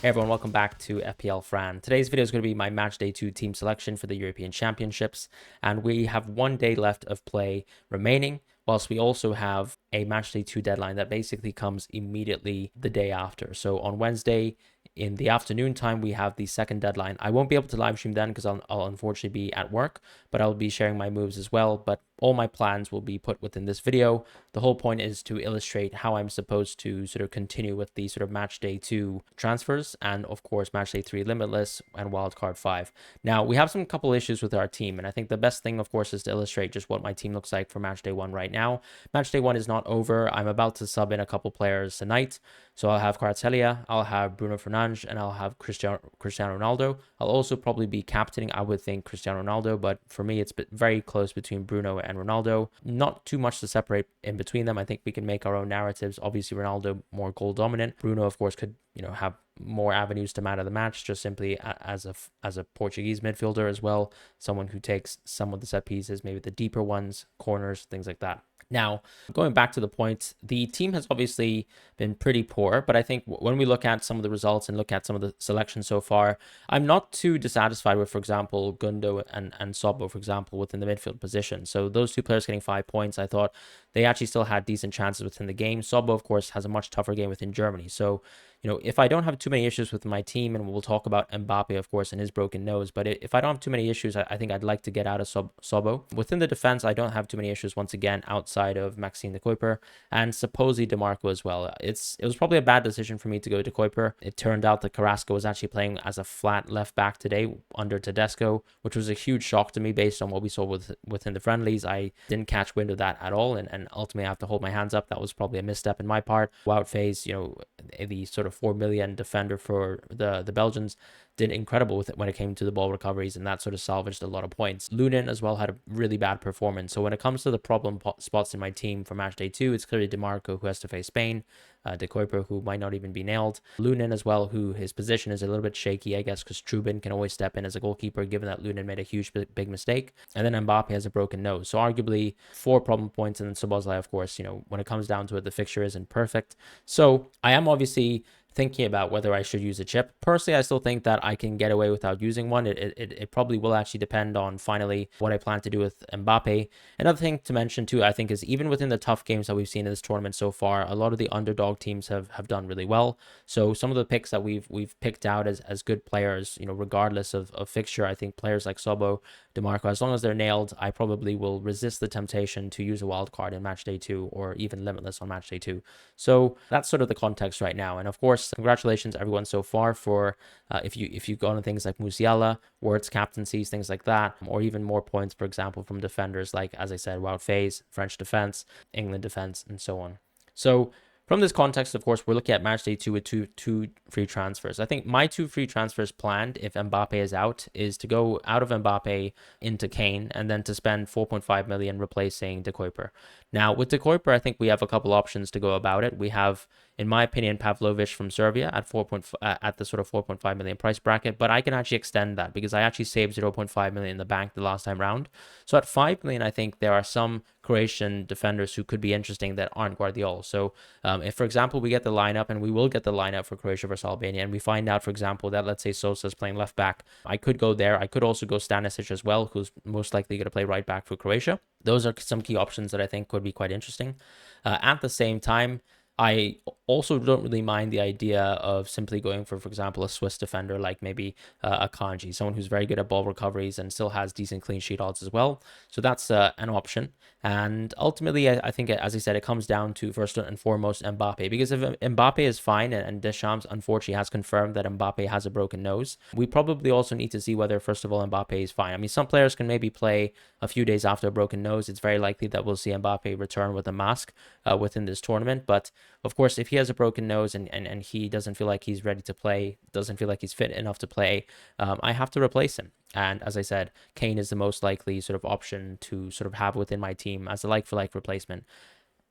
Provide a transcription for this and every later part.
Hey everyone, welcome back to FPL Fran. Today's video is going to be my matchday 2 team selection for the European Championships, and we have 1 day left of play remaining, whilst we also have a matchday 2 deadline that basically comes immediately the day after. So on Wednesday in the afternoon time, we have the second deadline. I won't be able to live stream then because I'll unfortunately be at work, but I'll be sharing my moves as well. But all my plans will be put within this video. The whole point is to illustrate how I'm supposed to sort of continue with the sort of matchday 2 transfers and of course matchday 3 limitless and wildcard 5. Now we have some couple issues with our team, and I think the best thing of course is to illustrate just what my team looks like for matchday 1 right now. Matchday 1 is not over. I'm about to sub in a couple players tonight. So I'll have Kvaratskhelia, I'll have Bruno Fernandes, and I'll have Cristiano Ronaldo. I'll also probably be captaining, I would think, Cristiano Ronaldo, but for me, it's very close between Bruno and Ronaldo. Not too much to separate in between them. I think we can make our own narratives. Obviously, Ronaldo more goal dominant. Bruno, of course, could have more avenues to man of the match, just simply as a Portuguese midfielder as well, someone who takes some of the set pieces, maybe the deeper ones, corners, things like that. Now, going back to the point, the team has obviously been pretty poor, but I think when we look at some of the results and look at some of the selections so far, I'm not too dissatisfied with, for example, Gundo and Sobo, for example, within the midfield position. So those two players getting 5 points, I thought they actually still had decent chances within the game. Sobo, of course, has a much tougher game within Germany. So, if I don't have too many issues with my team, and we'll talk about Mbappe, of course, and his broken nose, but if I don't have too many issues, I think I'd like to get out of Sobo. Within the defense, I don't have too many issues, once again, outside of Maxime de Kuiper and supposedly DeMarco as well. It was probably a bad decision for me to go to Kuiper. It turned out that Carrasco was actually playing as a flat left back today under Tedesco, which was a huge shock to me based on what we saw within the friendlies. I didn't catch wind of that at all, and ultimately I have to hold my hands up. That was probably a misstep in my part. Wout Faes, the sort of 4 million defender for the Belgians, did incredible with it when it came to the ball recoveries, and that sort of salvaged a lot of points. Lunin as well had a really bad performance. So when it comes to the problem spots in my team for matchday 2, it's clearly DeMarco, who has to face Spain, de Kuiper, who might not even be nailed, Lunin as well, who his position is a little bit shaky, I guess, because Trubin can always step in as a goalkeeper, given that Lunin made a huge big mistake, and then Mbappe has a broken nose. So arguably 4 problem points, and then Szoboszlai, of course, when it comes down to it, the fixture isn't perfect. So I am obviously thinking about whether I should use a chip. Personally, I still think that I can get away without using one. It probably will actually depend on finally what I plan to do with Mbappe. Another thing to mention too, I think, is even within the tough games that we've seen in this tournament so far, a lot of the underdog teams have done really well. So some of the picks that we've picked out as good players, regardless of fixture, I think players like Sobo, DeMarco, as long as they're nailed, I probably will resist the temptation to use a wild card in matchday 2 or even limitless on matchday 2. So that's sort of the context right now. And of course, congratulations everyone so far for if you go on things like Musiala, Words captaincies, things like that, or even more points, for example, from defenders like, as I said, Wout Faes, French defense, England defense, and so on. So from this context, of course, we're looking at matchday 2 with two free transfers. I think my 2 free transfers planned, if Mbappe is out, is to go out of Mbappe into Kane and then to spend 4.5 million replacing de Kuiper. Now, with de Kuiper, I think we have a couple options to go about it. We have, in my opinion, Pavlovic from Serbia at at the sort of 4.5 million price bracket, but I can actually extend that because I actually saved 0.5 million in the bank the last time round. So at 5 million, I think there are some Croatian defenders who could be interesting that aren't Guardiola. So if, for example, we get the lineup, and we will get the lineup for Croatia versus Albania, and we find out, for example, that let's say Sosa is playing left back, I could go there. I could also go Stanisic as well, who's most likely going to play right back for Croatia. Those are some key options that I think could be quite interesting. At the same time, I also don't really mind the idea of simply going for example, a Swiss defender like maybe a Kanji, someone who's very good at ball recoveries and still has decent clean sheet odds as well. So that's an option. And ultimately, I think, as I said, it comes down to first and foremost Mbappe, because if Mbappe is fine, and Deschamps unfortunately has confirmed that Mbappe has a broken nose, we probably also need to see whether, first of all, Mbappe is fine. I mean, some players can maybe play a few days after a broken nose. It's very likely that we'll see Mbappe return with a mask within this tournament. But of course, if he has a broken nose and he doesn't feel like he's ready to play, doesn't feel like he's fit enough to play, I have to replace him. And as I said, Kane is the most likely sort of option to sort of have within my team as a like-for-like replacement.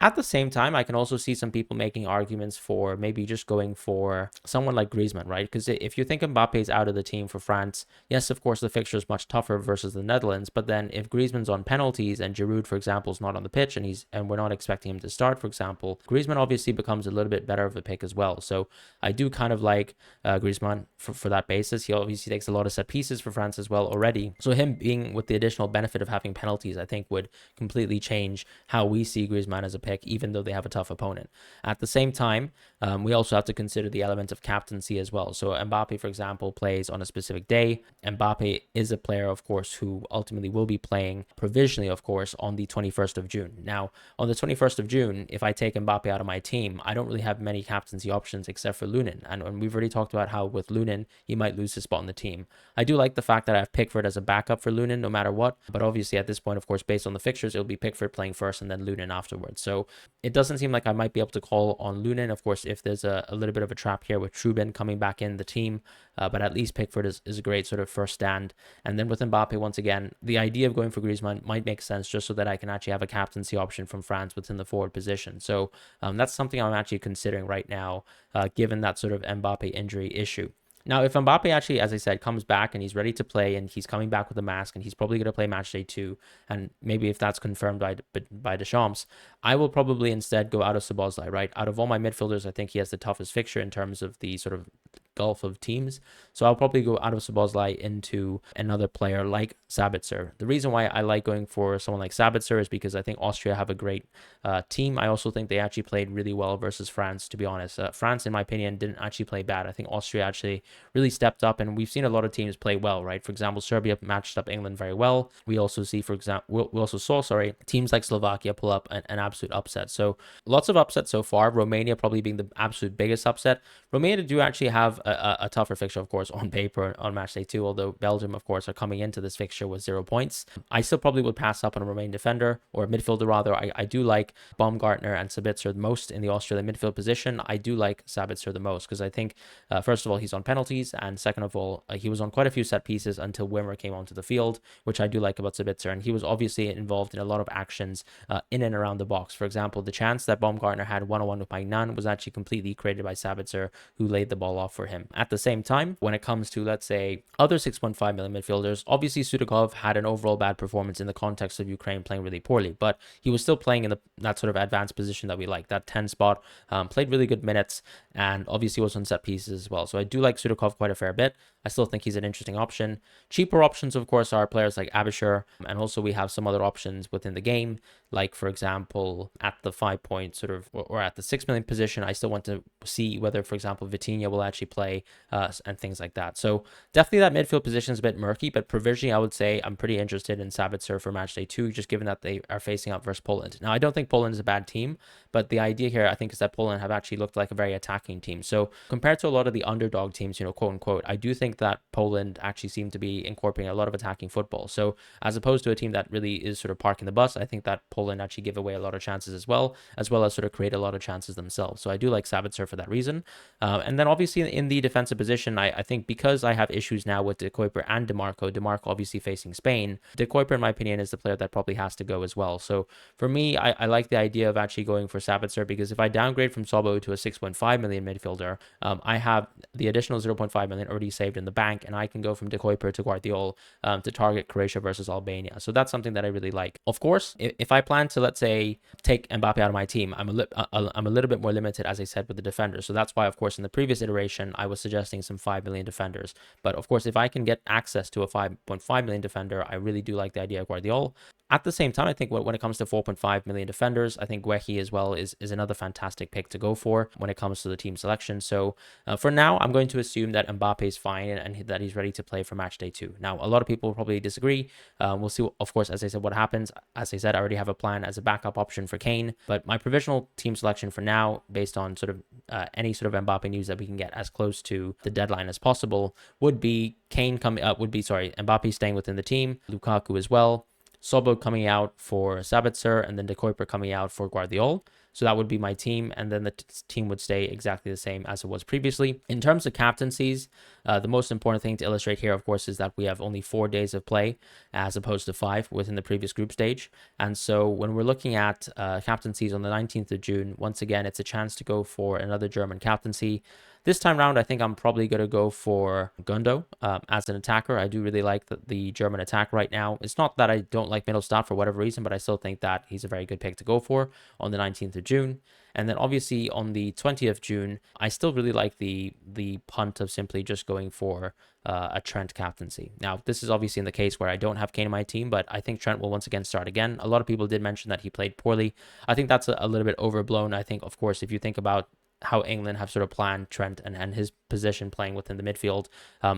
At the same time, I can also see some people making arguments for maybe just going for someone like Griezmann, right? Because if you think Mbappe's out of the team for France, yes, of course, the fixture is much tougher versus the Netherlands. But then if Griezmann's on penalties and Giroud, for example, is not on the pitch and we're not expecting him to start, for example, Griezmann obviously becomes a little bit better of a pick as well. So I do kind of like Griezmann for that basis. He obviously takes a lot of set pieces for France as well already. So him being with the additional benefit of having penalties, I think would completely change how we see Griezmann as a pick, even though they have a tough opponent. At the same time, we also have to consider the element of captaincy as well. So Mbappe, for example, plays on a specific day. Mbappe is a player, of course, who ultimately will be playing provisionally, of course, on the 21st of June. Now, on the 21st of June, if I take Mbappe out of my team, I don't really have many captaincy options except for Lunin. And we've already talked about how with Lunin, he might lose his spot in the team. I do like the fact that I have Pickford as a backup for Lunin no matter what. But obviously at this point, of course, based on the fixtures, it'll be Pickford playing first and then Lunin afterwards. So it doesn't seem like I might be able to call on Lunin. Of course, if there's a little bit of a trap here with Trubin coming back in the team, but at least Pickford is a great sort of first stand. And then with Mbappe, once again, the idea of going for Griezmann might make sense just so that I can actually have a captaincy option from France within the forward position. So that's something I'm actually considering right now, given that sort of Mbappe injury issue. Now, if Mbappe actually, as I said, comes back and he's ready to play and he's coming back with a mask and he's probably going to play match day 2, and maybe if that's confirmed by Deschamps, I will probably instead go out of Szoboszlai, right? Out of all my midfielders, I think he has the toughest fixture in terms of the sort of gulf of teams. So I'll probably go out of Szoboszlai into another player like Sabitzer. The reason why I like going for someone like Sabitzer is because I think Austria have a great team. I also think they actually played really well versus France, to be honest. France, in my opinion, didn't actually play bad. I think Austria actually really stepped up, and we've seen a lot of teams play well, right? For example, Serbia matched up England very well. We also see, for example, we also saw, teams like Slovakia pull up an absolute upset. So lots of upsets so far. Romania probably being the absolute biggest upset. Romania do actually have a tougher fixture, of course, on paper on match day 2, although Belgium, of course, are coming into this fixture with 0 points. I still probably would pass up on a Romanian defender, or a midfielder rather. I do like Baumgartner and Sabitzer the most in the Australian midfield position. I do like Sabitzer the most because I think, first of all, he's on penalties, and second of all, he was on quite a few set pieces until Wimmer came onto the field, which I do like about Sabitzer, and he was obviously involved in a lot of actions in and around the box. For example, the chance that Baumgartner had one-on-one with Magnan was actually completely created by Sabitzer, who laid the ball off for him. At the same time, when it comes to, let's say, other 6.5 million midfielders, obviously Sudakov had an overall bad performance in the context of Ukraine playing really poorly, but he was still playing in that sort of advanced position that we like, that 10 spot, played really good minutes, and obviously was on set pieces as well. So I do like Sudakov quite a fair bit. I still think he's an interesting option. Cheaper options, of course, are players like Abisher, and also we have some other options within the game, like, for example, at the 5 point sort of, or at the 6 million position, I still want to see whether, for example, Vitinha will actually play and things like that. So definitely that midfield position is a bit murky, but provisionally I would say I'm pretty interested in Sabitzer for match day 2, just given that they are facing up versus Poland. Now, I don't think Poland is a bad team, but the idea here, I think, is that Poland have actually looked like a very attacking team. So compared to a lot of the underdog teams, quote unquote, I do think that Poland actually seem to be incorporating a lot of attacking football. So as opposed to a team that really is sort of parking the bus, I think that Poland actually give away a lot of chances as well as sort of create a lot of chances themselves. So I do like Sabitzer for that reason. And then obviously in the defensive position, I think because I have issues now with De Kuyper and DeMarco obviously facing Spain, De Kuyper, in my opinion, is the player that probably has to go as well. So for me, I like the idea of actually going for Sabitzer, because if I downgrade from Sobo to a 6.5 million midfielder, I have the additional 0.5 million already saved in the bank, and I can go from De Kuyper to Guardiola to target Croatia versus Albania. So that's something that I really like. Of course, if I plan to, let's say, take Mbappe out of my team, I'm a little bit more limited, as I said, with the defenders. So that's why, of course, in the previous iteration, I was suggesting some 5 million defenders. But of course, if I can get access to a 5.5 million defender, I really do like the idea of Guardiola. At the same time, I think when it comes to 4.5 million defenders, I think Guehi as well is another fantastic pick to go for when it comes to the team selection. So for now, I'm going to assume that Mbappe is fine and that he's ready to play for match day 2. Now, a lot of people will probably disagree. We'll see, of course, as I said, what happens. As I said, I already have a plan as a backup option for Kane, but my provisional team selection for now, based on sort of any sort of Mbappe news that we can get as close to the deadline as possible, would be Mbappe staying within the team, Lukaku as well, Sobo coming out for Sabitzer, and then De Kuyper coming out for Guardiola. So that would be my team, and then the team would stay exactly the same as it was previously. In terms of captaincies, the most important thing to illustrate here, of course, is that we have only 4 days of play as opposed to 5 within the previous group stage. And so when we're looking at captaincies on the 19th of June, once again, it's a chance to go for another German captaincy. This time round, I think I'm probably going to go for Gundo as an attacker. I do really like the German attack right now. It's not that I don't like Mittelstadt for whatever reason, but I still think that he's a very good pick to go for on the 19th of June. And then obviously on the 20th of June, I still really like the punt of simply just going for a Trent captaincy. Now, this is obviously in the case where I don't have Kane in my team, but I think Trent will once again start again. A lot of people did mention that he played poorly. I think that's a little bit overblown. I think, of course, if you think about how England have sort of planned Trent and his position playing within the midfield,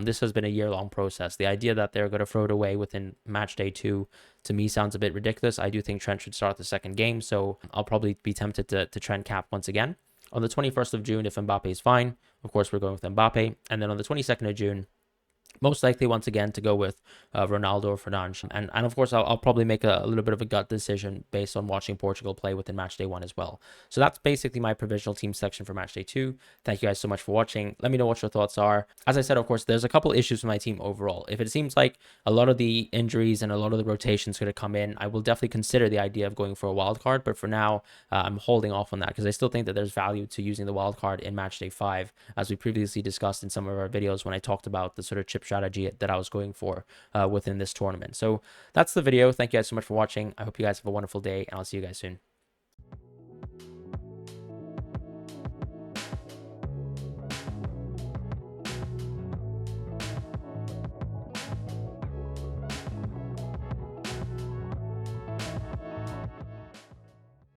this has been a year-long process. The idea that they're going to throw it away within match day 2, to me, sounds a bit ridiculous. I do think Trent should start the second game, so I'll probably be tempted to Trent cap once again. On the 21st of June, if Mbappe is fine, of course, we're going with Mbappe. And then on the 22nd of June, most likely once again to go with Ronaldo or Fernandes. And of course, I'll probably make a little bit of a gut decision based on watching Portugal play within match day 1 as well. So that's basically my provisional team selection for match day 2. Thank you guys so much for watching. Let me know what your thoughts are. As I said, of course, there's a couple issues with my team overall. If it seems like a lot of the injuries and a lot of the rotations going to come in, I will definitely consider the idea of going for a wild card. But for now, I'm holding off on that because I still think that there's value to using the wild card in match day 5, as we previously discussed in some of our videos when I talked about the sort of chip strategy that I was going for within this tournament. So that's the video. Thank you guys so much for watching. I hope you guys have a wonderful day, and I'll see you guys soon.